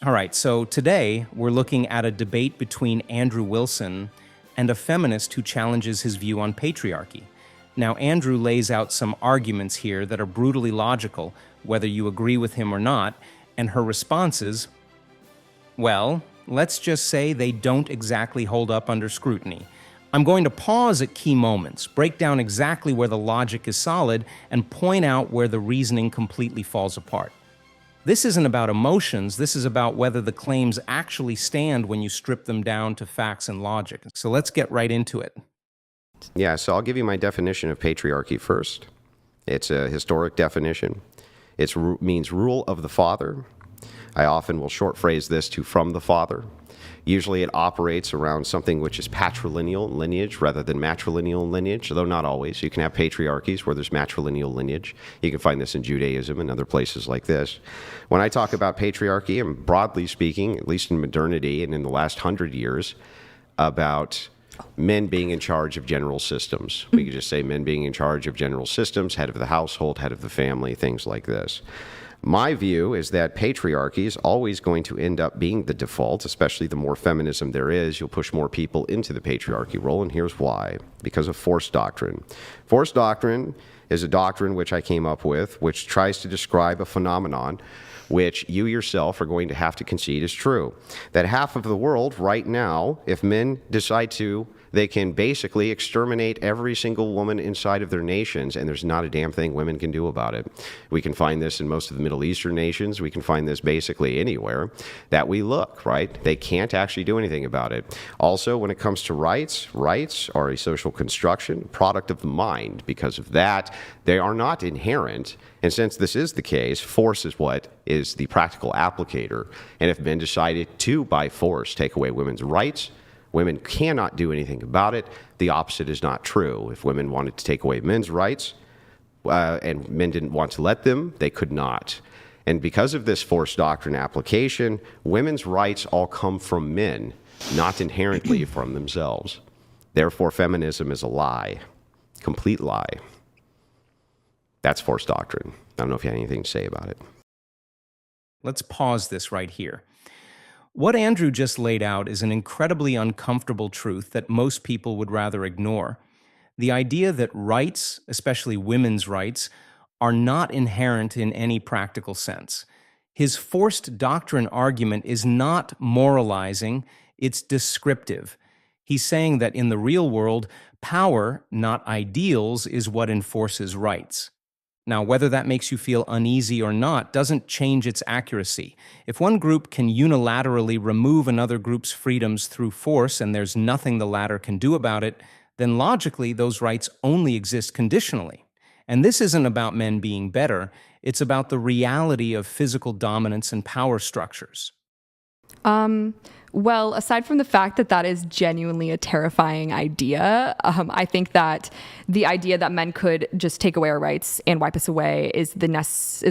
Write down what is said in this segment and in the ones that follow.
All right, so today we're looking at a debate between Andrew Wilson and a feminist who challenges his view on patriarchy. Now, Andrew lays out some arguments here that are brutally logical, whether you agree with him or not, and her responses, well, let's just say they don't exactly hold up under scrutiny. I'm going to pause at key moments, break down exactly where the logic is solid, and point out where the reasoning completely falls apart. This isn't about emotions, this is about whether the claims actually stand when you strip them down to facts and logic. So let's get right into it. Yeah, so I'll give you my definition of patriarchy first. It's a historic definition. It means rule of the father. I often will short phrase this to from the father. Usually it operates around something which is patrilineal lineage rather than matrilineal lineage, though not always. You can have patriarchies where there's matrilineal lineage. You can find this in Judaism and other places like this. When I talk about patriarchy, I'm broadly speaking, at least in modernity and in the last 100 years, about men being in charge of general systems. We could just say men being in charge of general systems, head of the household, head of the family, things like this. My view is that patriarchy is always going to end up being the default, especially the more feminism there is. You'll push more people into the patriarchy role, and here's why. Because of force doctrine. Force doctrine is a doctrine which I came up with, which tries to describe a phenomenon which you yourself are going to have to concede is true. That half of the world right now, if men decide to, they can basically exterminate every single woman inside of their nations, and there's not a damn thing women can do about it. We can find this in most of the Middle Eastern nations. We can find this basically anywhere that we look, right? They can't actually do anything about it. Also, when it comes to rights, rights are a social construction, product of the mind. Because of that, they are not inherent. And since this is the case, force is what is the practical applicator. And if men decided to, by force, take away women's rights, women cannot do anything about it. The opposite is not true. If women wanted to take away men's rights and men didn't want to let them, they could not. And because of this force doctrine application, women's rights all come from men, not inherently from themselves. Therefore, feminism is a lie, complete lie. That's force doctrine. I don't know if you have anything to say about it. Let's pause this right here. What Andrew just laid out is an incredibly uncomfortable truth that most people would rather ignore. The idea that rights, especially women's rights, are not inherent in any practical sense. His forced doctrine argument is not moralizing, it's descriptive. He's saying that in the real world, power, not ideals, is what enforces rights. Now, whether that makes you feel uneasy or not doesn't change its accuracy. If one group can unilaterally remove another group's freedoms through force and there's nothing the latter can do about it, then logically those rights only exist conditionally. And this isn't about men being better, it's about the reality of physical dominance and power structures. Well, aside from the fact that that is genuinely a terrifying idea, I think that the idea that men could just take away our rights and wipe us away is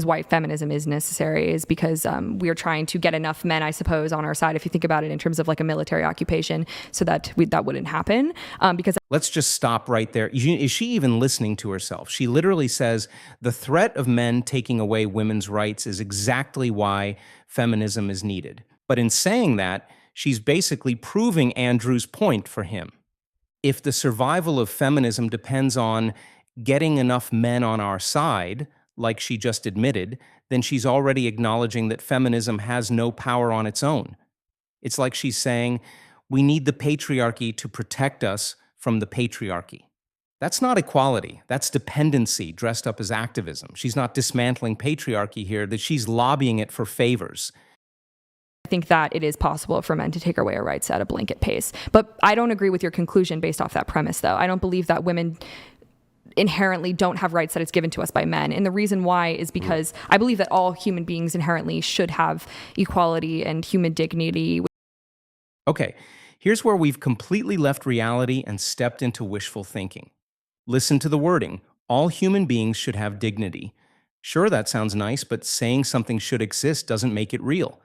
why feminism is necessary, is because we are trying to get enough men, I suppose, on our side, if you think about it in terms of like a military occupation, so that that wouldn't happen. Because let's just stop right there. Is she even listening to herself? She literally says the threat of men taking away women's rights is exactly why feminism is needed. But in saying that, she's basically proving Andrew's point for him. If the survival of feminism depends on getting enough men on our side, like she just admitted, then she's already acknowledging that feminism has no power on its own. It's like she's saying, we need the patriarchy to protect us from the patriarchy. That's not equality, that's dependency dressed up as activism. She's not dismantling patriarchy here, that she's lobbying it for favors. I think that it is possible for men to take away our rights at a blanket pace. But I don't agree with your conclusion based off that premise, though. I don't believe that women inherently don't have rights that it's given to us by men. And the reason why is because I believe that all human beings inherently should have equality and human dignity. Okay, here's where we've completely left reality and stepped into wishful thinking. Listen to the wording. All human beings should have dignity. Sure, that sounds nice, but saying something should exist doesn't make it real.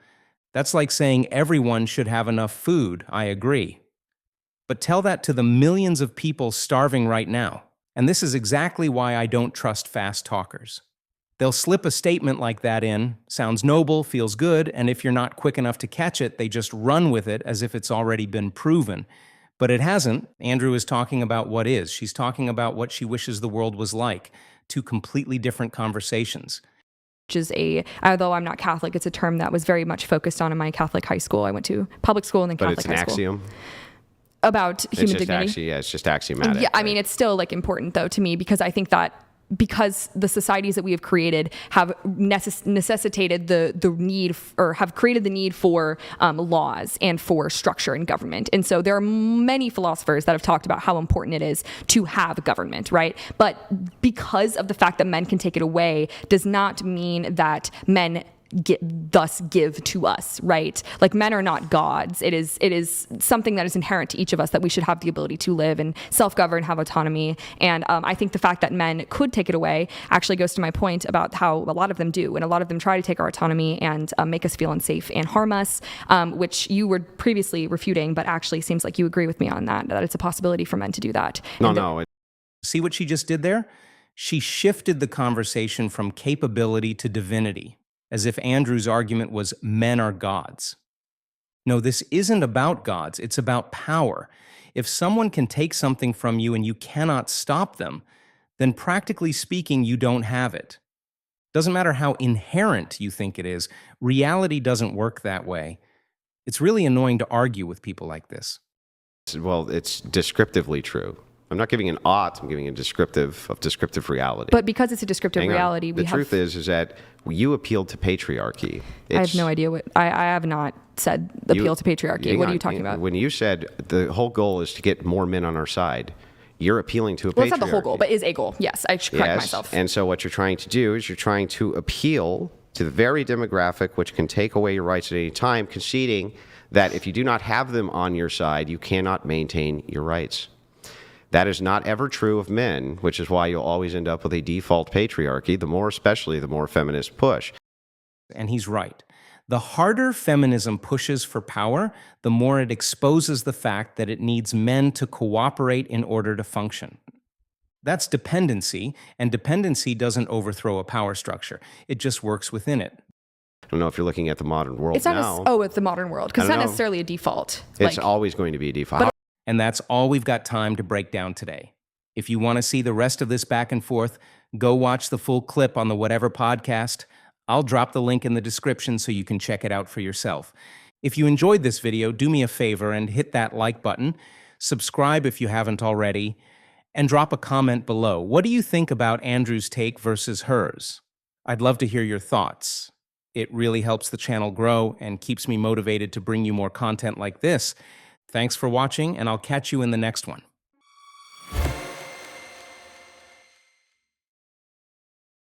That's like saying everyone should have enough food, I agree. But tell that to the millions of people starving right now. And this is exactly why I don't trust fast talkers. They'll slip a statement like that in, sounds noble, feels good, and if you're not quick enough to catch it, they just run with it as if it's already been proven. But it hasn't. Andrew is talking about what is. She's talking about what she wishes the world was like. Two completely different conversations. Which is although I'm not Catholic, it's a term that was very much focused on in my Catholic high school. I went to public school and then Catholic high school. But it's an axiom? About human dignity. It's just axiomatic. Yeah, I mean, it's still like important though to me, because I think that because the societies that we have created have necessitated the need or have created the need for laws and for structure in government. And so there are many philosophers that have talked about how important it is to have government, right? But because of the fact that men can take it away does not mean that men thus give to us, right? Like, men are not gods. It is something that is inherent to each of us, that we should have the ability to live and self-govern, have autonomy. And I think the fact that men could take it away actually goes to my point about how a lot of them do, and a lot of them try to take our autonomy and make us feel unsafe and harm us, which you were previously refuting, but actually seems like you agree with me on that it's a possibility for men to do that. No. See what she just did there? She shifted the conversation from capability to divinity, as if Andrew's argument was men are gods. No, this isn't about gods. It's about power. If someone can take something from you and you cannot stop them, then practically speaking, you don't have it. Doesn't matter how inherent you think it is, reality doesn't work that way. It's really annoying to argue with people like this. Well, it's descriptively true. I'm not giving an ought, I'm giving a descriptive reality. But because it's a descriptive reality, the truth is that you appealed to patriarchy. I have no idea what, I have not said appeal to patriarchy. What are you talking about? When you said the whole goal is to get more men on our side, you're appealing to a patriarchy. Well, it's not the whole goal, but is a goal. Yes, I should correct myself. And so what you're trying to do is you're trying to appeal to the very demographic which can take away your rights at any time, conceding that if you do not have them on your side, you cannot maintain your rights. That is not ever true of men, which is why you'll always end up with a default patriarchy, especially the more feminists push. And he's right. The harder feminism pushes for power, the more it exposes the fact that it needs men to cooperate in order to function. That's dependency, and dependency doesn't overthrow a power structure. It just works within it. I don't know if you're looking at the modern world it's not now. It's the modern world, because it's not necessarily a default. It's always going to be a default. And that's all we've got time to break down today. If you want to see the rest of this back and forth, go watch the full clip on the Whatever podcast. I'll drop the link in the description so you can check it out for yourself. If you enjoyed this video, do me a favor and hit that like button, subscribe if you haven't already, and drop a comment below. What do you think about Andrew's take versus hers? I'd love to hear your thoughts. It really helps the channel grow and keeps me motivated to bring you more content like this. Thanks for watching, and I'll catch you in the next one.